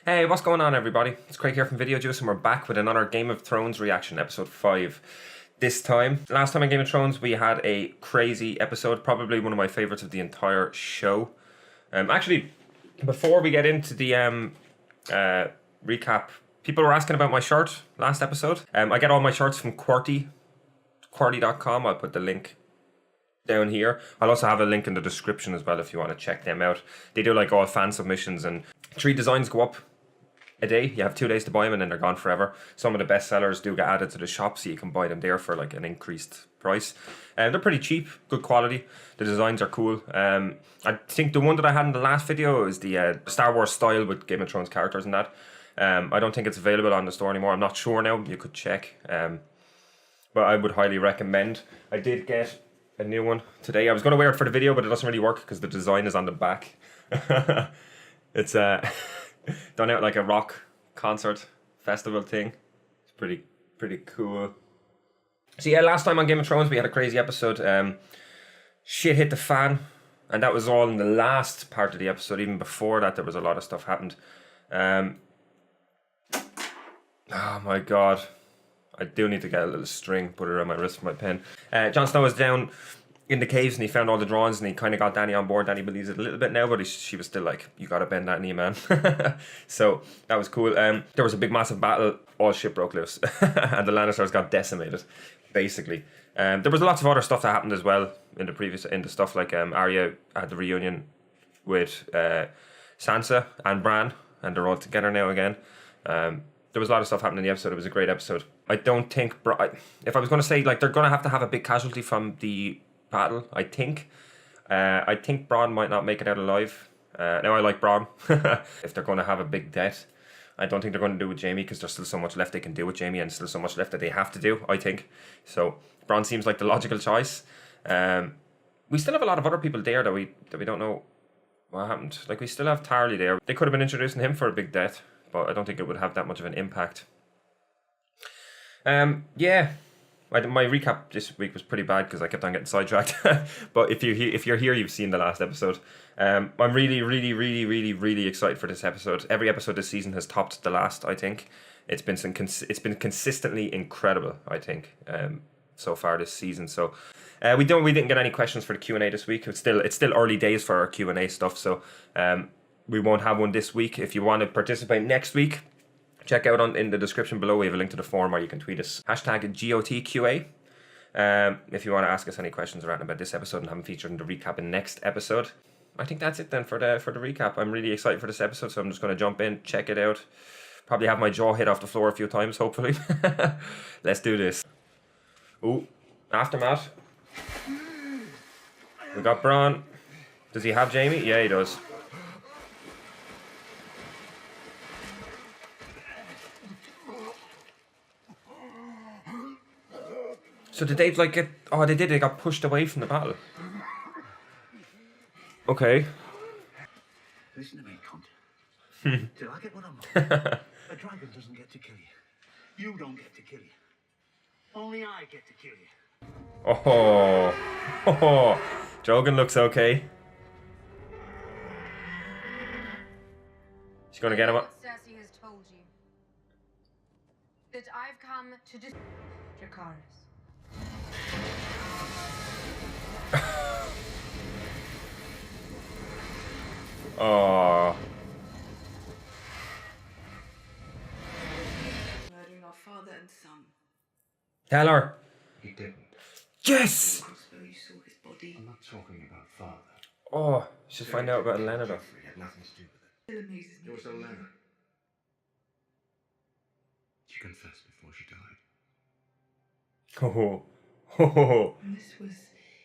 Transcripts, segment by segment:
Hey, what's going on everybody? It's Craig here from Video Juice and we're back with another Game of Thrones reaction, episode 5. This time, last time in Game of Thrones we had a crazy episode, probably one of my favourites of the entire show. Actually, before we get into the recap, people were asking about my shirt last episode. I get all my shirts from QWERTY.com. I'll put the link down here. I'll also have a link in the description as well if you want to check them out. They do like all fan submissions and 3 designs go up a day. You have 2 days to buy them and then they're gone forever. Some of the best sellers do get added to the shop so you can buy them there for like an increased price. They're pretty cheap, good quality. The designs are cool. I think the one that I had in the last video is the Star Wars style with Game of Thrones characters and that. I don't think it's available on the store anymore. I'm not sure now. You could check. But I would highly recommend. I did get a new one today. I was going to wear it for the video, but it doesn't really work because the design is on the back. It's done out like a rock concert festival thing. It's pretty cool. So yeah, last time on Game of Thrones we had a crazy episode. Shit hit the fan, and that was all in the last part of the episode. Even before that there was a lot of stuff happened. Oh my god, I do need to get a little string, put it around my wrist for my pen. Jon Snow was down in the caves and he found all the drawings and he kind of got Dany on board. Dany believes it a little bit now, but she was still like, you gotta bend that knee, man. So that was cool. There was a big massive battle, all shit broke loose and the Lannisters got decimated, basically. There was lots of other stuff that happened as well in the stuff, like Arya had the reunion with Sansa and Bran, and they're all together now again. There was a lot of stuff happening in the episode. It was a great episode. I don't think, if I was going to say, like, they're going to have a big casualty from the battle, I think. I think Bronn might not make it out alive. Now, I like Bronn. If they're going to have a big death, I don't think they're going to do it with Jaime, because there's still so much left they can do with Jaime and still so much left that they have to do, I think. So, Bronn seems like the logical choice. We still have a lot of other people there that we don't know what happened. Like, we still have Tarly there. They could have been introducing him for a big death, but I don't think it would have that much of an impact. Yeah, my recap this week was pretty bad because I kept on getting sidetracked. But if you're here, you've seen the last episode. I'm really excited for this episode. Every episode this season has topped the last, I think. It's been consistently incredible, I think, so far this season. So we didn't get any questions for the Q&A this week. It's still early days for our Q&A stuff, so we won't have one this week. If you want to participate next week, check out in the description below. We have a link to the forum, or you can tweet us #GOTQA if you want to ask us any questions around about this episode and have them featured in the recap in next episode. I think that's it then for the recap. I'm really excited for this episode, so I'm just going to jump in, check it out. Probably have my jaw hit off the floor a few times, hopefully. Let's do this. Ooh, aftermath. We got Bronn. Does he have Jaime? Yeah, he does. So did they like get... Oh, they got pushed away from the battle. Okay. Listen to me, cunt. Till I get what I want. A dragon doesn't get to kill you. You don't get to kill you. Only I get to kill you. Oh. Drogon looks okay. She's gonna get him up. Cersei has told you that I've come to Dracarys. Oh. Murdering our father and son. Tell her. He didn't. Yes! You saw his body. I'm not talking about father. Oh, she'll find out about Lena though. Jeffrey had nothing to do with it. Still amazes me. It was Olenna. She confessed before she died. And this was...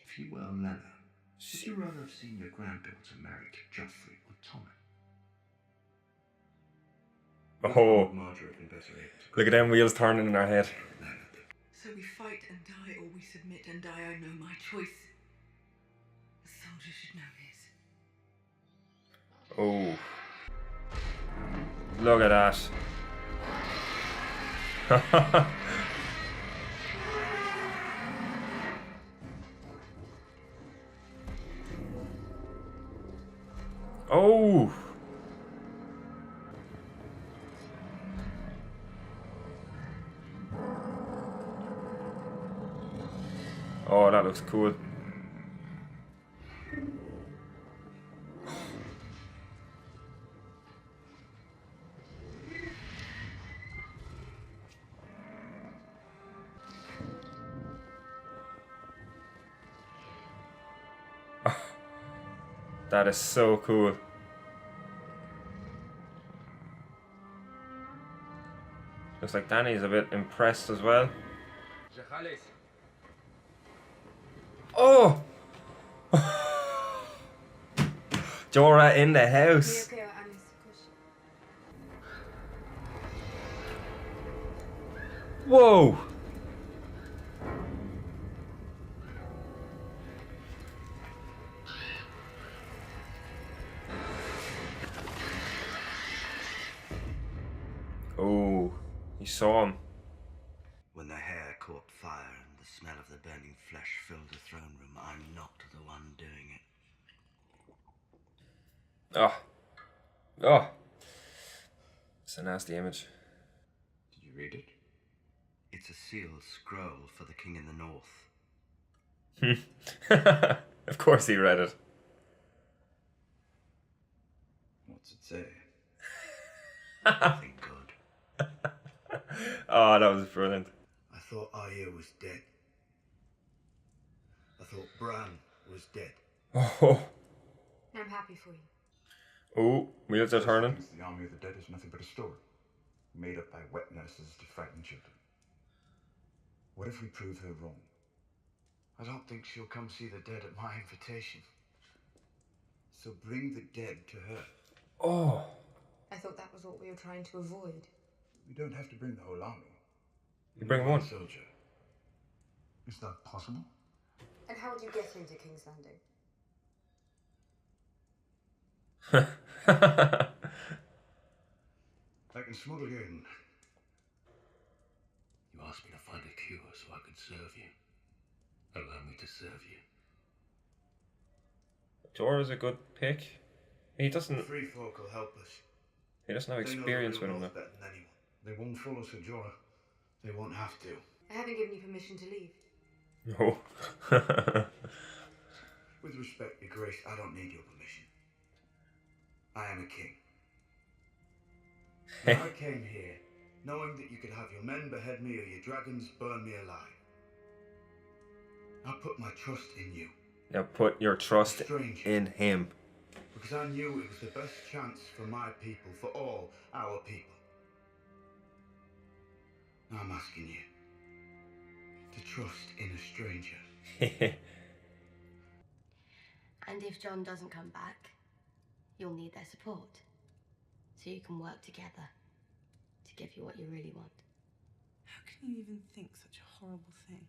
If you were Olenna, would you rather have seen your granddaughter married to Joffrey or Tommen? Marjorie had been better able to... Look at them wheels turning in our head. So we fight and die, or we submit and die. I know my choice. The soldier should know his. Oh. Look at that. Oh. Oh, that looks cool. That is so cool. Looks like Danny's a bit impressed as well. Oh! Jorah in the house. Whoa! Oh, he saw him. When the hair caught fire and the smell of the burning flesh filled the throne room, I'm not the one doing it. Oh. Oh. It's a nasty image. Did you read it? It's a sealed scroll for the king in the north. Of course he read it. What's it say? Nothing good. Oh, that was brilliant. I thought Arya was dead. I thought Bran was dead. Oh. I'm happy for you. Oh, wheels are turning. The army of the dead is nothing but a story, made up by wet nurses to frighten children. What if we prove her wrong? I don't think she'll come see the dead at my invitation. So bring the dead to her. Oh. I thought that was what we were trying to avoid. We don't have to bring the whole army. You bring one. Soldier. Is that possible? And how would you get into King's Landing? I can smuggle you in. You asked me to find a cure so I could serve you. Allow me to serve you. Jorah's a good pick. He doesn't. Free folk will help us. He doesn't have They know experience the with real him though. North better than anyone. They won't follow Sir Jorah. They won't have to. I haven't given you permission to leave. No. With respect, Your Grace, I don't need your permission. I am a king. I came here knowing that you could have your men behead me or your dragons burn me alive. I put my trust in you. Now put your trust Strange. in him. Because I knew it was the best chance for my people, for all our people. Now I'm asking you to trust in a stranger. And if John doesn't come back, you'll need their support. So you can work together to give you what you really want. How can you even think such a horrible thing?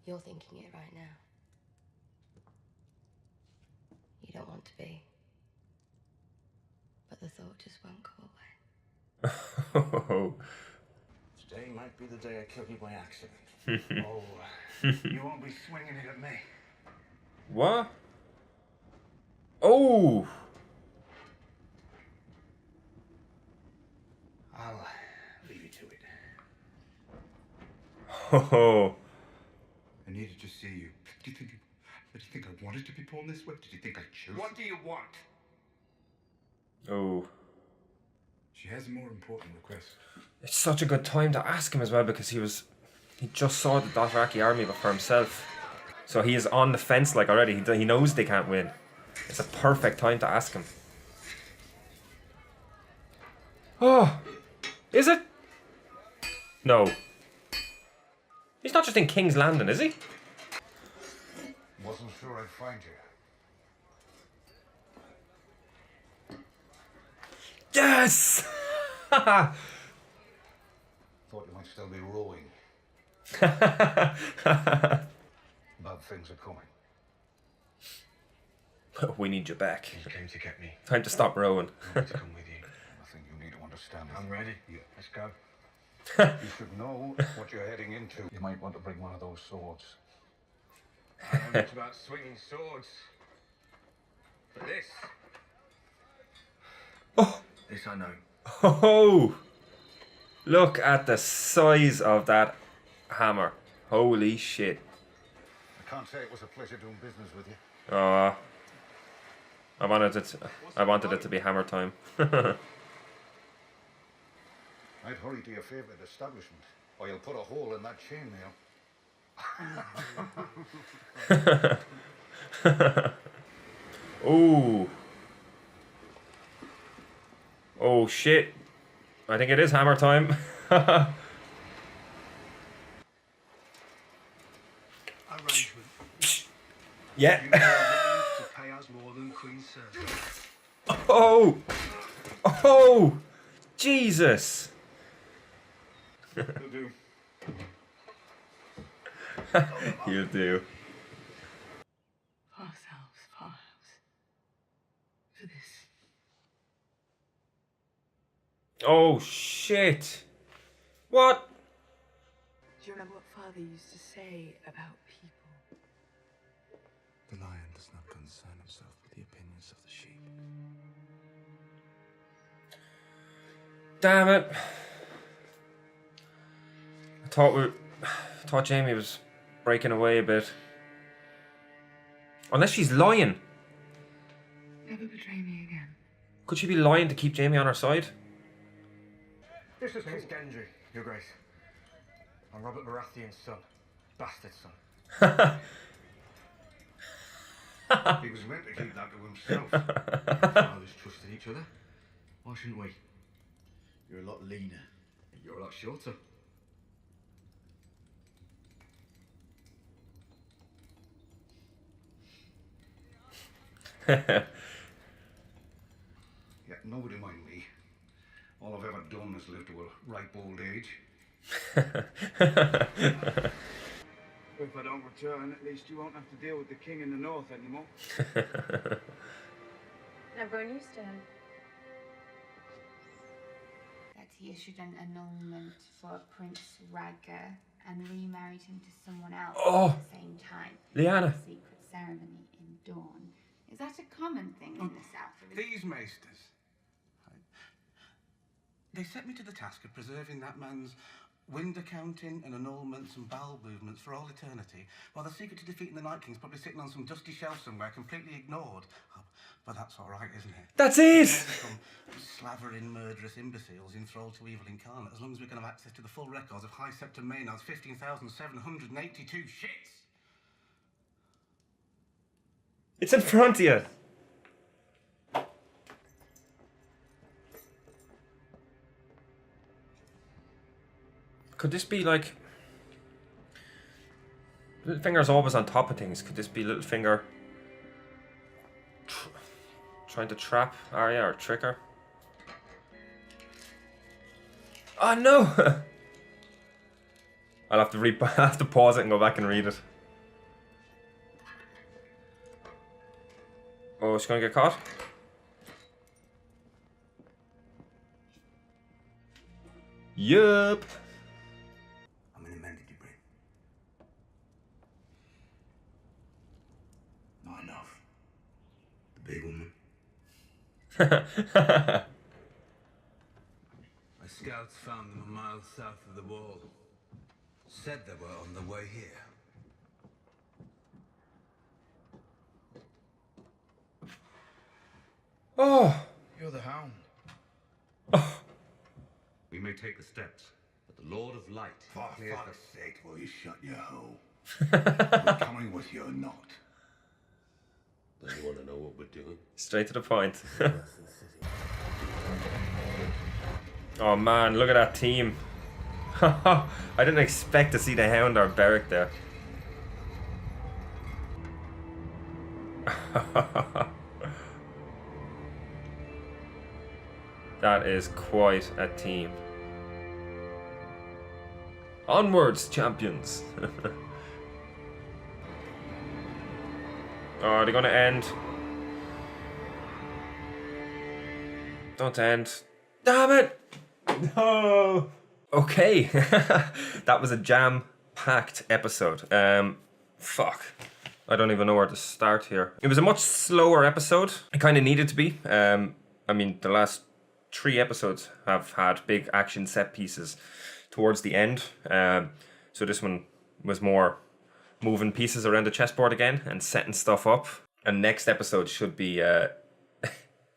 You're thinking it right now. You don't want to be. But the thought just won't go away. Today might be the day I kill you by accident. Oh, you won't be swinging it at me. What? Oh! I'll leave you to it. Oh. I needed to see you. Did you think I wanted to be born this way? Did you think I chose? What do you want? Oh. She has a more important request. It's such a good time to ask him as well because he just saw the Dothraki army for himself. So he is on the fence like already. He knows they can't win. It's a perfect time to ask him. Oh. Is it? No. He's not just in King's Landing, is he? Wasn't sure I'd find you. Yes! Thought you might still be rowing. Bad things are coming. We need you back. You came to get me. Time to stop rowing. I need to come with you. I think you need to understand it. I'm ready. Yeah, let's go. You should know what you're heading into. You might want to bring one of those swords. I don't know much about swinging swords. But this... Oh! This I know. Oh! Look at the size of that hammer. Holy shit. I can't say it was a pleasure doing business with you. I wanted it to be hammer time. I'd hurry to your favourite establishment, or you'll put a hole in that chainmail. Ooh. Oh shit. I think it is hammer time. Arrangement. Yeah. You are willing to pay us more than Queen Cersei. Oh. Oh. Jesus. Will do. You do. For ourselves, for our house. For this. Oh shit. What? Do you remember what Father used to say about people? The lion does not concern himself with the opinions of the sheep. Damn it. I thought Jamie was breaking away a bit. Unless she's lying. Never betray me again. Could she be lying to keep Jamie on her side? This is Prince Gendry, Your Grace. I'm Robert Baratheon's son. Bastard son. He was meant to keep that to himself. Fathers trusted each other. Why shouldn't we? You're a lot leaner. You're a lot shorter. Yeah, nobody mind me. All I've ever done is live to a ripe old age. If I don't return, at least you won't have to deal with the king in the north anymore. Now grown used to him. That he issued an annulment for Prince Rhaegar and remarried him to someone else Oh. at the same time. Lyanna. A secret ceremony in Dawn. Is that a common thing in the south? Or is These maesters, they set me to the task of preserving that man's wind accounting and annulments and bowel movements for all eternity, while the secret to defeating the Night King's probably sitting on some dusty shelf somewhere, completely ignored. Oh, but that's all right, isn't it? That's it! Some slavering, murderous imbeciles enthralled to evil incarnate, as long as we can have access to the full records of High Septon Maynard's 15,782 shits. It's in front of you. Could this be like... Littlefinger's always on top of things. Could this be Littlefinger trying to trap Arya or trick her? Oh no! I'll have to I'll have to pause it and go back and read it. Oh, she's gonna get caught? Yup. How many men did you bring? Not enough. The big woman. My scouts found them a mile south of the wall. Said they were on the way here. Oh. You're the Hound. We may take the steps, but the Lord of Light For clears fuck's sake, will you shut your hole? the... We're coming with you or not? Don't you want to know what we're doing? Straight to the point. Oh man, look at that team. I didn't expect to see the Hound or Beric there. That is quite a team. Onwards, champions. Oh, are they gonna end? Don't end. Damn it! No! Okay. That was a jam-packed episode. Fuck. I don't even know where to start here. It was a much slower episode. It kind of needed to be. I mean, the last 3 episodes have had big action set pieces towards the end. So this one was more moving pieces around the chessboard again and setting stuff up. And next episode should be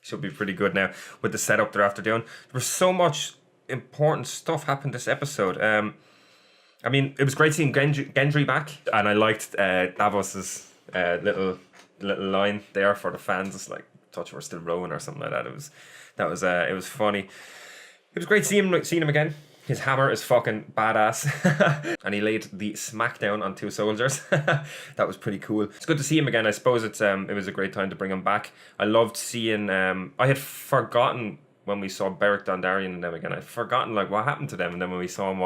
should be pretty good now with the setup they're after doing. There was so much important stuff happened this episode. I mean, it was great seeing Gendry back, and I liked Davos's little line there for the fans. It's like, "Touch we're still rowing" or something like that. It was funny. It was great seeing him again. His hammer is fucking badass. And he laid the smackdown on 2 soldiers. That was pretty cool. It's good to see him again. I suppose it was a great time to bring him back. I loved seeing... I had forgotten when we saw Beric Dondarrion and them again. I'd forgotten like what happened to them. And then when we saw him,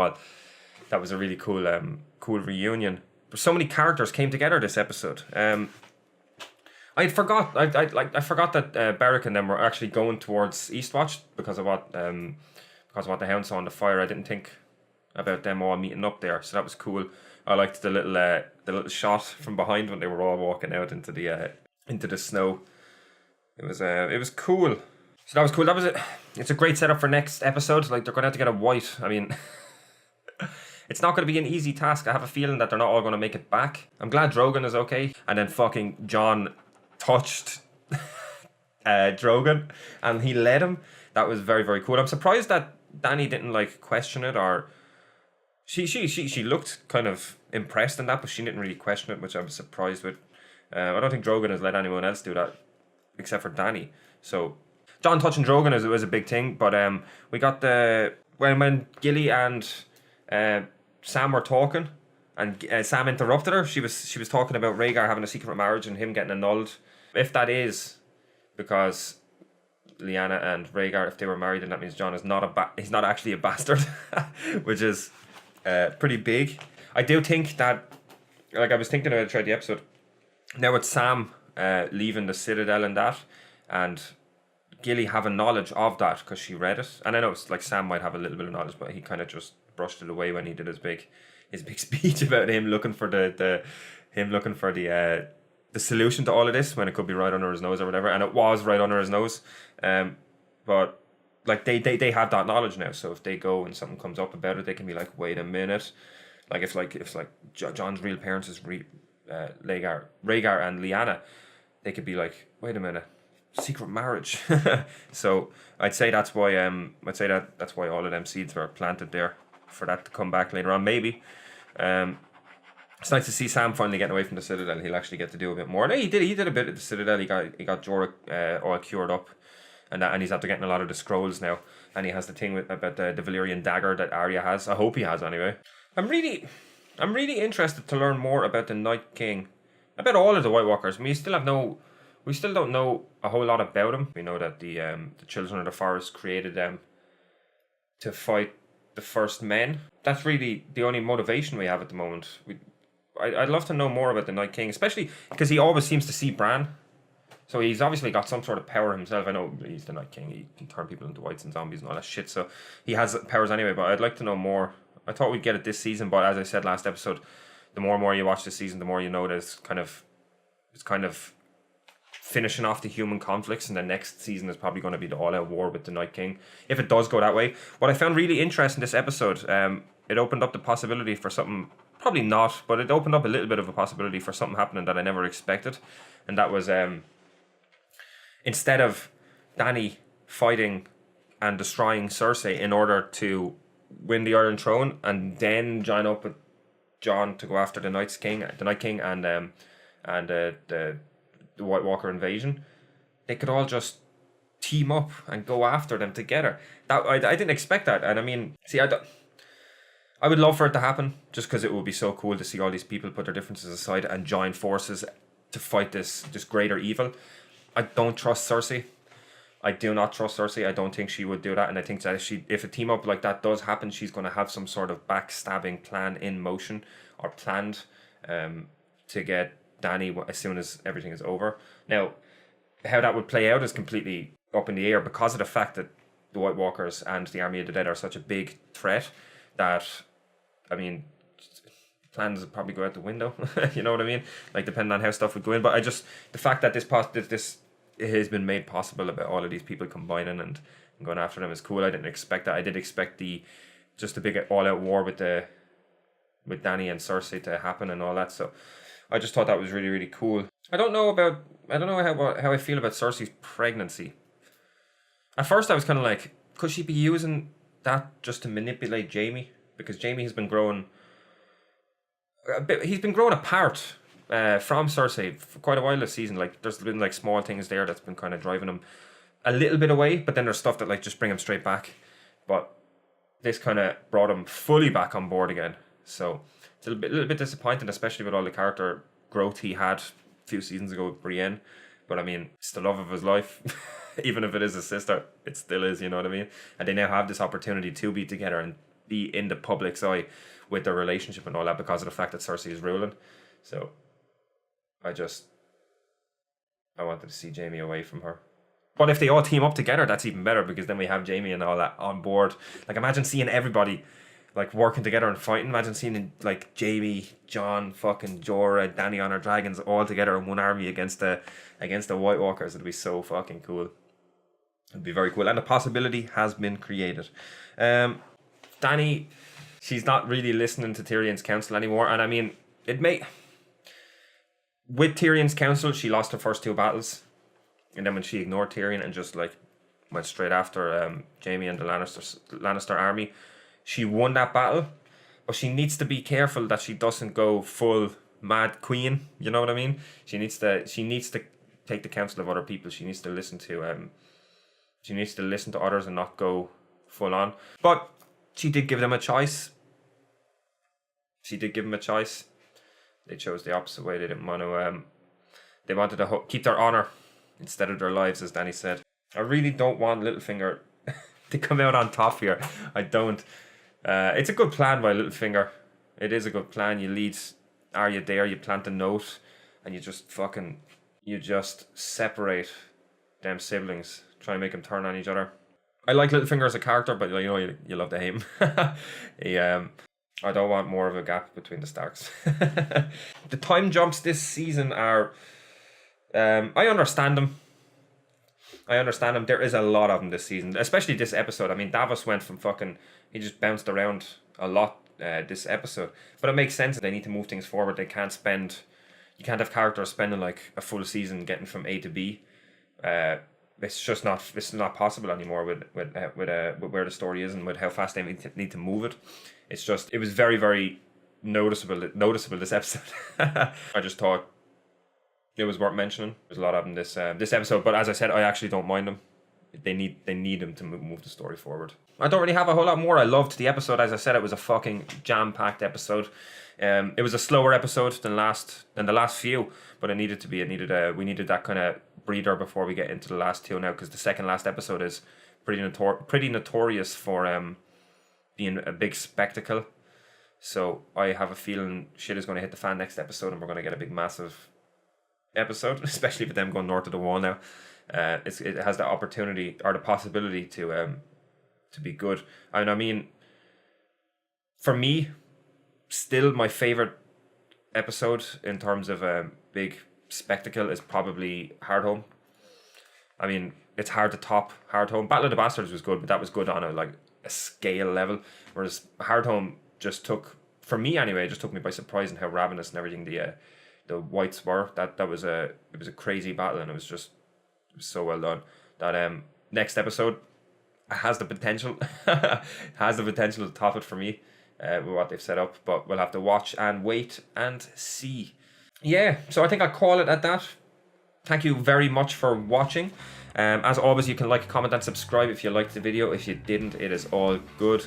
that was a really cool reunion. So many characters came together this episode. I forgot that Beric and them were actually going towards Eastwatch because of what the Hound saw on the fire. I didn't think about them all meeting up there, so that was cool. I liked the little shot from behind when they were all walking out into the snow. It was cool. So that was cool. That was it. It's a great setup for next episode. Like, they're going to have to get a white. I mean, it's not going to be an easy task. I have a feeling that they're not all going to make it back. I'm glad Drogon is okay. And then fucking Jon touched Drogon and he led him. That was very, very cool. I'm surprised that Dany didn't like question it, or she looked kind of impressed in that, but she didn't really question it, which I was surprised with. I don't think Drogon has let anyone else do that except for Dany. So Jon touching Drogon was a big thing, but we got when Gilly and Sam were talking, and Sam interrupted her. She was talking about Rhaegar having a secret marriage and him getting annulled. If that is because Lyanna and Rhaegar, if they were married, then that means Jon is he's not actually a bastard, which is pretty big. I do think that, like I was thinking about it throughout the episode, now with Sam leaving the Citadel and that, and Gilly having knowledge of that because she read it, and I know it's like Sam might have a little bit of knowledge, but he kind of just brushed it away when he did his big speech about him looking for the solution to all of this when it could be right under his nose or whatever, and it was right under his nose. But like they have that knowledge now, so if they go and something comes up about it, they can be like, wait a minute, like if Jon's real parents is Rhaegar and Lyanna, they could be like, wait a minute, secret marriage. So I'd say that's why that's why all of them seeds were planted there, for that to come back later on, maybe. It's nice to see Sam finally getting away from the Citadel. He'll actually get to do a bit more. No, he did a bit at the Citadel. He got Jorah all cured up, and he's after getting a lot of the scrolls now. And he has the thing about the Valyrian dagger that Arya has. I hope he has anyway. I'm really interested to learn more about the Night King, about all of the White Walkers. I mean, we still don't know a whole lot about him. We know that the Children of the Forest created them to fight the first men. That's really the only motivation we have at the moment. I'd love to know more about the Night King, especially because he always seems to see Bran. So he's obviously got some sort of power himself. I know he's the Night King. He can turn people into whites and zombies and all that shit. So he has powers anyway, but I'd like to know more. I thought we'd get it this season, but as I said last episode, the more and more you watch this season, the more you know that it's kind of finishing off the human conflicts, and the next season is probably going to be the all-out war with the Night King, if it does go that way. What I found really interesting this episode, it opened up the possibility for something, probably not, but it opened up a little bit of a possibility for something happening that I never expected, and that was instead of Dany fighting and destroying Cersei in order to win the Iron Throne and then join up with Jon to go after the Night King and the White Walker invasion, they could all just team up and go after them together. That I didn't expect that, and I mean, see, I would love for it to happen, just because it would be so cool to see all these people put their differences aside and join forces to fight this greater evil. I don't trust Cersei. I do not trust Cersei. I don't think she would do that, and I think that if a team up like that does happen, she's going to have some sort of backstabbing plan in motion or planned to get Dany as soon as everything is over. Now, how that would play out is completely up in the air because of the fact that the White Walkers and the Army of the Dead are such a big threat that, I mean, plans would probably go out the window. You know what I mean? Like, depending on how stuff would go in. But the fact that this has been made possible about all of these people combining and going after them is cool. I didn't expect that. I did expect just a big all-out war with the with Dany and Cersei to happen and all that. So I just thought that was really, really cool. I don't know how I feel about Cersei's pregnancy. At first I was kind of like, could she be using that just to manipulate Jaime? Because Jaime has been growing a bit, he's been growing apart from Cersei for quite a while this season. Like, there's been like small things there that's been kind of driving him a little bit away, but then there's stuff that like just bring him straight back. But this kind of brought him fully back on board again. So it's a little bit disappointing, especially with all the character growth he had a few seasons ago with Brienne. But I mean, it's the love of his life. Even if it is his sister, it still is, you know what I mean? And they now have this opportunity to be together and be in the public's eye with their relationship and all that because of the fact that Cersei is ruling. So I wanted to see Jaime away from her. But if they all team up together, that's even better, because then we have Jaime and all that on board. Like, imagine seeing everybody like working together and fighting. Imagine seeing like Jaime, Jon, fucking Jorah, Dany on her dragons all together in one army against the White Walkers. It'd be so fucking cool. It'd be very cool. And the possibility has been created. Dany, she's not really listening to Tyrion's counsel anymore. And I mean, with Tyrion's counsel, she lost her first 2 battles. And then when she ignored Tyrion and just like went straight after Jaime and the Lannister army, she won that battle. But she needs to be careful that she doesn't go full mad queen. You know what I mean? She needs to take the counsel of other people. She needs to listen to others and not go full on. But she did give them a choice. They chose the opposite way. They didn't want to. They wanted to keep their honor instead of their lives, as Dany said. I really don't want Littlefinger to come out on top here. I don't. It's a good plan by Littlefinger. It is a good plan. You lead Arya there, you plant a note, and you just separate them siblings. Try and make them turn on each other. I like Littlefinger as a character, but you know you love to hate him. I don't want more of a gap between the Starks. The time jumps this season are... I understand them. There is a lot of them this season, especially this episode. I mean, Davos went from he just bounced around a lot this episode. But it makes sense. They need to move things forward. You can't have characters spending like a full season getting from A to B. It's not possible anymore with where the story is and with how fast they need to move it. It was very, very noticeable this episode. I just thought it was worth mentioning. There's a lot of them this episode, but as I said, I actually don't mind them. They need them to move the story forward. I don't really have a whole lot more. I loved the episode. As I said, it was a fucking jam-packed episode. It was a slower episode than the last few, but it needed to be. We needed that kind of breather before we get into the last 2 now, because the second last episode is pretty notorious for being a big spectacle. So I have a feeling shit is going to hit the fan next episode, and we're going to get a big, massive episode, especially with them going north of the wall now. It has the opportunity or the possibility to be good. And I mean, for me, still my favorite episode in terms of big spectacle is probably Hardhome. I mean, it's hard to top Hardhome. Battle of the Bastards was good, but that was good on a scale level, whereas Hardhome just took me by surprise in how ravenous and everything the Whites were. It was a crazy battle, and it was so well done. That next episode has the potential to top it for me with what they've set up, but we'll have to watch and wait and see. Yeah, so I think I'll call it at that. Thank you very much for watching. As always, you can like, comment and subscribe if you liked the video. If you didn't, it is all good.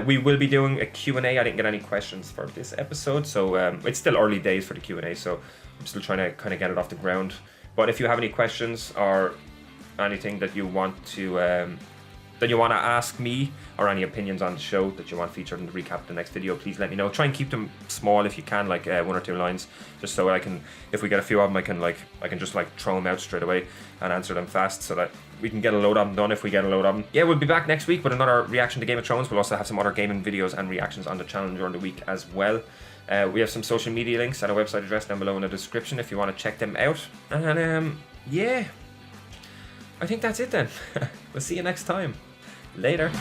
We will be doing a Q&A. I didn't get any questions for this episode, so it's still early days for the Q&A, so I'm still trying to kind of get it off the ground. But if you have any questions or anything that you want to ask me, or any opinions on the show that you want featured in the recap of the next video, please let me know. Try and keep them small if you can, like 1 or 2 lines, just so I can, if we get a few of them, I can just throw them out straight away and answer them fast, so that we can get a load of them done if we get a load of them. Yeah, we'll be back next week with another reaction to Game of Thrones. We'll also have some other gaming videos and reactions on the channel during the week as well. We have some social media links and a website address down below in the description if you want to check them out. And yeah, I think that's it then. We'll see you next time. Later.